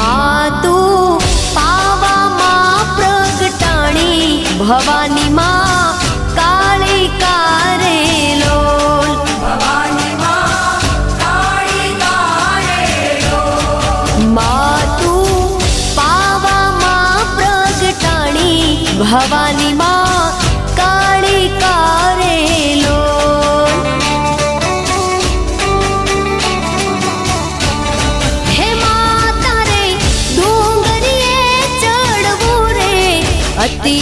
मातु पावा मां प्रगटाणी भवानी मां काली कारेलोल भवानी मां काली कारेलोल मातु पावा मां प्रगटाणी भवानी मां काली कारेलोल हे माता रे डूंगरिये चढ़वू रे अति